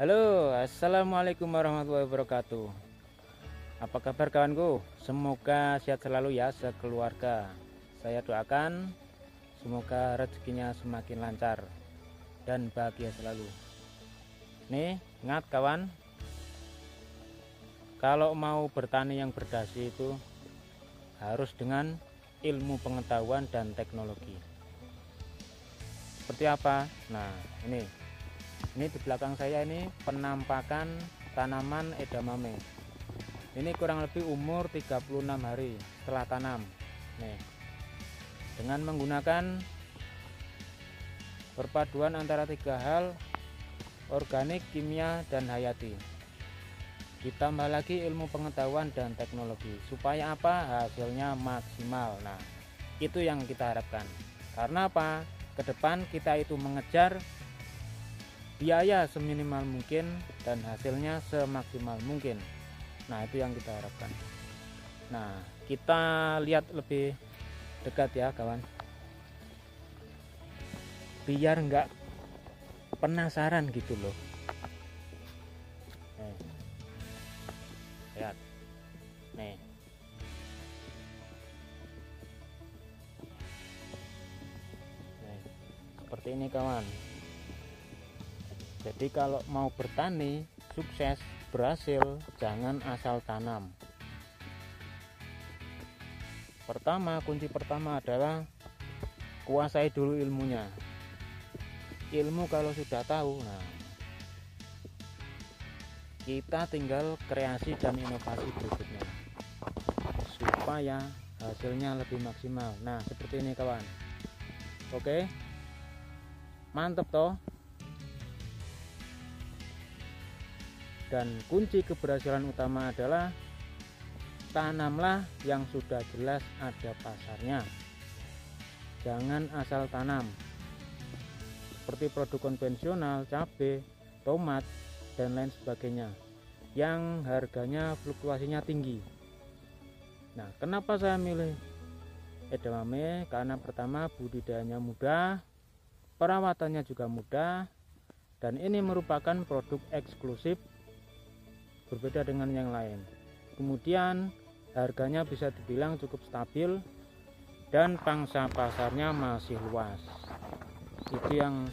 Halo, assalamualaikum warahmatullahi wabarakatuh. Apa kabar kawanku? Semoga sehat selalu ya sekeluarga. Saya doakan semoga rezekinya semakin lancar dan bahagia selalu. Nih, ingat kawan, kalau mau bertani yang berdasi itu harus dengan ilmu pengetahuan dan teknologi. Seperti apa? Nah, ini di belakang saya ini penampakan tanaman edamame. Ini kurang lebih umur 36 hari setelah tanam. Nih, dengan menggunakan perpaduan antara tiga hal, organik, kimia, dan hayati, ditambah lagi ilmu pengetahuan dan teknologi, supaya apa? Hasilnya maksimal. Nah, itu yang kita harapkan. Karena apa? Ke depan kita itu mengejar biaya seminimal mungkin dan hasilnya semaksimal mungkin. Nah, itu yang kita harapkan. Nah, kita lihat lebih dekat ya kawan, biar nggak penasaran gitu loh. Lihat nih, seperti ini kawan. Jadi kalau mau bertani sukses berhasil, jangan asal tanam. Kunci pertama adalah kuasai dulu ilmunya. Ilmu kalau sudah tahu, nah kita tinggal kreasi dan inovasi berikutnya supaya hasilnya lebih maksimal. Nah, seperti ini kawan. Oke, mantep toh. Dan kunci keberhasilan utama adalah tanamlah yang sudah jelas ada pasarnya. Jangan asal tanam seperti produk konvensional, cabai, tomat, dan lain sebagainya yang harganya fluktuasinya tinggi. Nah, kenapa saya milih edamame? Karena pertama, budidayanya mudah, perawatannya juga mudah, dan ini merupakan produk eksklusif berbeda dengan yang lain. Kemudian harganya bisa dibilang cukup stabil dan pangsa pasarnya masih luas. Itu yang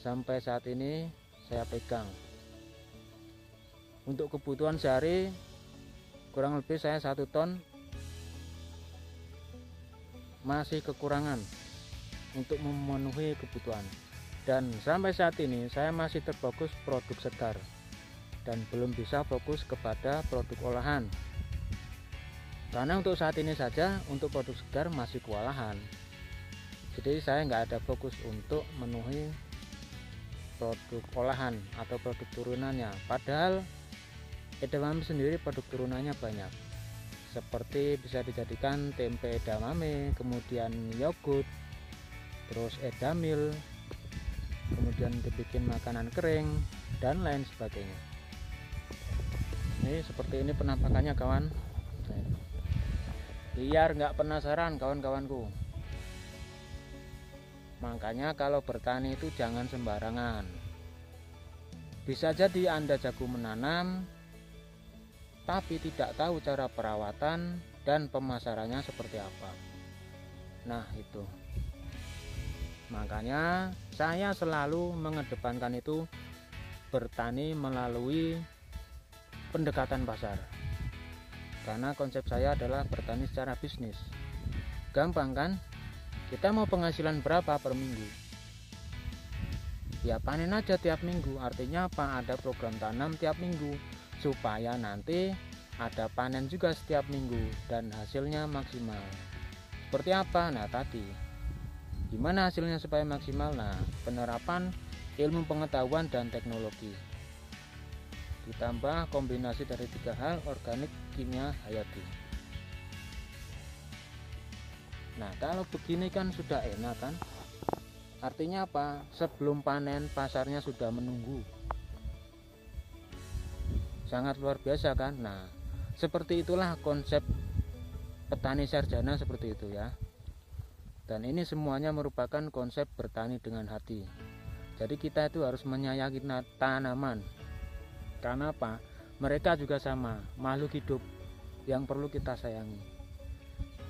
sampai saat ini saya pegang. Untuk kebutuhan sehari kurang lebih saya 1 ton masih kekurangan untuk memenuhi kebutuhan. Dan sampai saat ini saya masih terfokus produk segar dan belum bisa fokus kepada produk olahan. Karena untuk saat ini saja untuk produk segar masih kewalahan. Jadi saya nggak ada fokus untuk memenuhi produk olahan atau produk turunannya. Padahal edamame sendiri produk turunannya banyak. Seperti bisa dijadikan tempe edamame, kemudian yogurt, terus edamil, kemudian dibikin makanan kering dan lain sebagainya. Ini seperti ini penampakannya kawan, biar nggak penasaran kawan-kawanku. Makanya kalau bertani itu jangan sembarangan. Bisa jadi Anda jago menanam tapi tidak tahu cara perawatan dan pemasarannya seperti apa. Nah, itu makanya saya selalu mengedepankan itu bertani melalui pendekatan pasar, karena konsep saya adalah bertani secara bisnis. Gampang kan? Kita mau penghasilan berapa per minggu? Ya panen aja tiap minggu. Artinya apa? Ada program tanam tiap minggu supaya nanti ada panen juga setiap minggu dan hasilnya maksimal. Seperti apa? Nah, tadi gimana hasilnya supaya maksimal? Nah, penerapan ilmu pengetahuan dan teknologi ditambah kombinasi dari 3 hal, organik, kimia, hayati. Nah, kalau begini kan sudah enak kan? Artinya apa? Sebelum panen pasarnya sudah menunggu. Sangat luar biasa kan? Nah, seperti itulah konsep petani sarjana seperti itu ya. Dan ini semuanya merupakan konsep bertani dengan hati. Jadi kita itu harus menyayangi tanaman. Karena apa? Mereka juga sama, makhluk hidup yang perlu kita sayangi.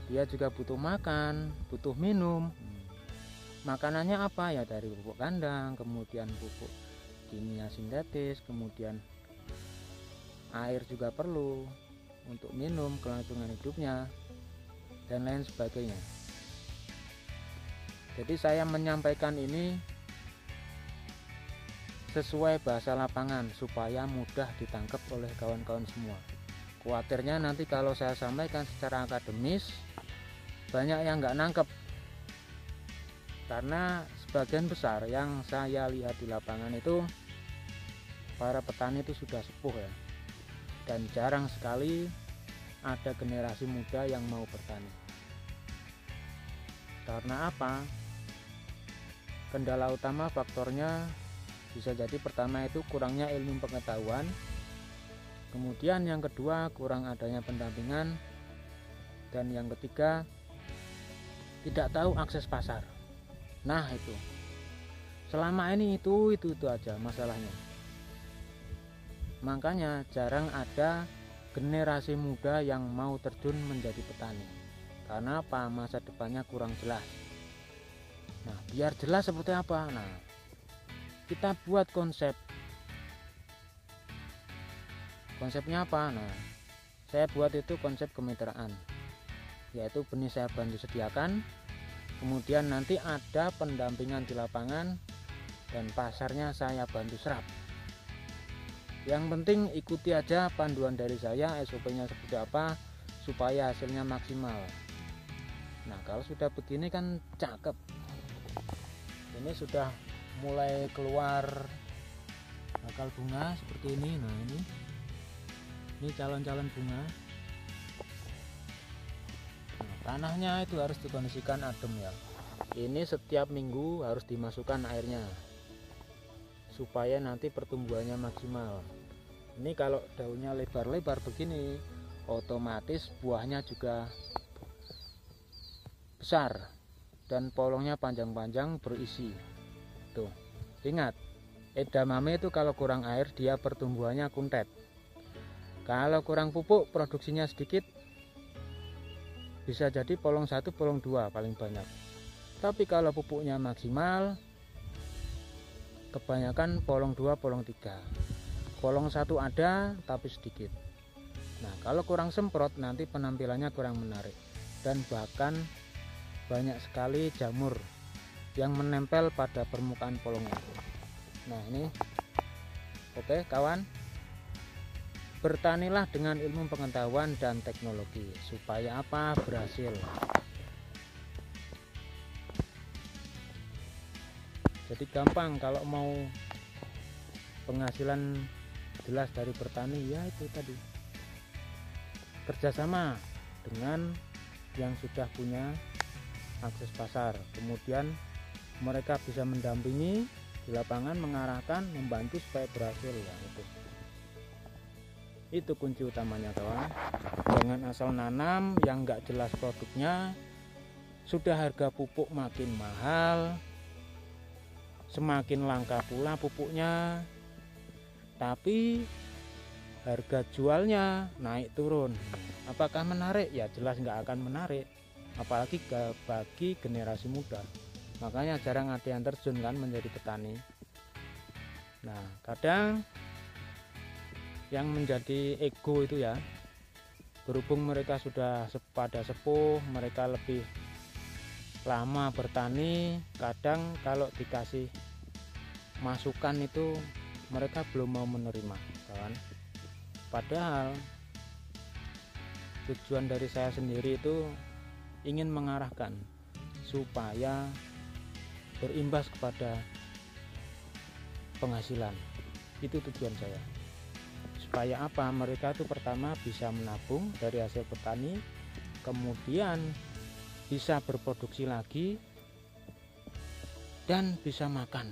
Dia juga butuh makan, butuh minum. Makanannya apa ya? Dari pupuk kandang, kemudian pupuk kimia sintetis, kemudian air juga perlu untuk minum, kelangsungan hidupnya, dan lain sebagainya. Jadi saya menyampaikan ini sesuai bahasa lapangan supaya mudah ditangkap oleh kawan-kawan semua. Khawatirnya nanti kalau saya sampaikan secara akademis banyak yang nggak nangkep, karena sebagian besar yang saya lihat di lapangan itu para petani itu sudah sepuh ya, dan jarang sekali ada generasi muda yang mau bertani. Karena apa? Kendala utama faktornya bisa jadi pertama itu kurangnya ilmu pengetahuan, kemudian yang kedua kurang adanya pendampingan, dan yang ketiga tidak tahu akses pasar. Nah itu selama ini itu aja masalahnya. Makanya jarang ada generasi muda yang mau terjun menjadi petani. Karena apa? Masa depannya kurang jelas. Nah biar jelas seperti apa? Nah kita buat konsepnya apa? Nah saya buat itu konsep kemitraan, yaitu benih saya bantu sediakan, kemudian nanti ada pendampingan di lapangan, dan pasarnya saya bantu serap. Yang penting ikuti aja panduan dari saya, SOP-nya seperti apa supaya hasilnya maksimal. Nah kalau sudah begini kan cakep. Ini sudah mulai keluar bakal bunga seperti ini. Nah ini calon-calon bunga. Nah, tanahnya itu harus dikondisikan adem ya. Ini setiap minggu harus dimasukkan airnya supaya nanti pertumbuhannya maksimal. Ini kalau daunnya lebar-lebar begini otomatis buahnya juga besar dan polongnya panjang-panjang berisi. Tuh, ingat, edamame itu kalau kurang air dia pertumbuhannya kuntet. Kalau kurang pupuk produksinya sedikit, bisa jadi polong 1, polong 2 paling banyak. Tapi kalau pupuknya maksimal, kebanyakan polong 2, polong 3. Polong 1 ada tapi sedikit. Nah kalau kurang semprot nanti penampilannya kurang menarik, dan bahkan banyak sekali jamur yang menempel pada permukaan polongnya. Nah ini oke kawan, bertanilah dengan ilmu pengetahuan dan teknologi supaya apa? Berhasil. Jadi gampang kalau mau penghasilan jelas dari bertani, ya itu tadi, kerjasama dengan yang sudah punya akses pasar, kemudian mereka bisa mendampingi di lapangan, mengarahkan, membantu supaya berhasil ya. Itu kunci utamanya kawan. Jangan asal nanam yang nggak jelas produknya. Sudah harga pupuk makin mahal, semakin langka pula pupuknya, tapi harga jualnya naik turun. Apakah menarik? Ya jelas nggak akan menarik, apalagi bagi generasi muda. Makanya jarang ada yang terjun kan menjadi petani. Nah kadang yang menjadi ego itu ya, berhubung mereka sudah pada sepuh, mereka lebih lama bertani, kadang kalau dikasih masukan itu mereka belum mau menerima kawan. Padahal tujuan dari saya sendiri itu ingin mengarahkan supaya berimbas kepada penghasilan. Itu tujuan saya, supaya apa? Mereka itu pertama bisa menabung dari hasil petani, kemudian bisa berproduksi lagi dan bisa makan.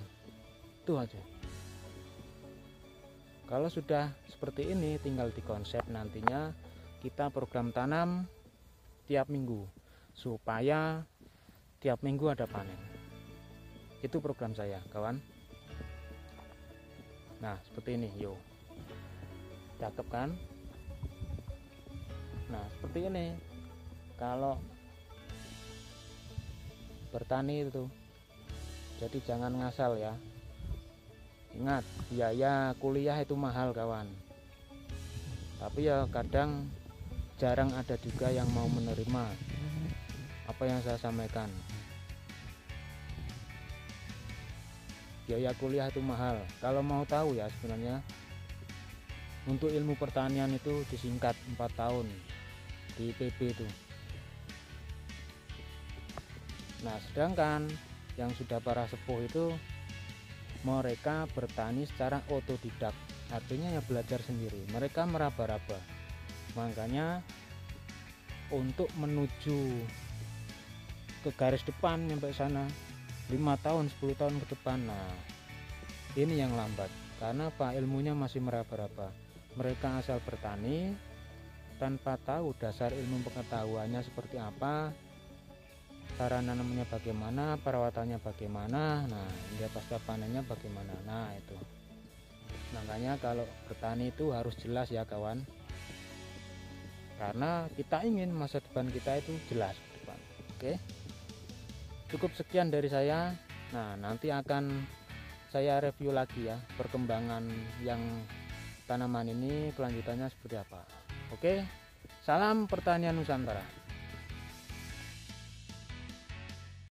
Itu aja. Kalau sudah seperti ini tinggal dikonsep, nantinya kita program tanam tiap minggu supaya tiap minggu ada panen. Itu program saya kawan. Nah seperti ini, yo, cakep kan? Nah seperti ini kalau bertani itu. Jadi jangan ngasal ya. Ingat, biaya kuliah itu mahal kawan. Tapi ya kadang jarang ada juga yang mau menerima apa yang saya sampaikan. Biaya kuliah itu mahal. Kalau mau tahu ya, sebenarnya untuk ilmu pertanian itu disingkat 4 tahun di IPB itu. Nah sedangkan yang sudah para sepuh itu mereka bertani secara otodidak, artinya ya belajar sendiri, mereka meraba-raba. Makanya untuk menuju ke garis depan sampai sana 5 tahun 10 tahun ke depan, nah ini yang lambat. Karena apa? Ilmunya masih meraba-raba. Mereka asal bertani tanpa tahu dasar ilmu pengetahuannya seperti apa, cara nanamnya bagaimana, perawatannya bagaimana, nah hingga pasca panennya bagaimana. Nah itu makanya kalau bertani itu harus jelas ya kawan, karena kita ingin masa depan kita itu jelas ke depan. Oke, cukup sekian dari saya. Nah nanti akan saya review lagi ya perkembangan yang tanaman ini kelanjutannya seperti apa. Oke, salam pertanian Nusantara.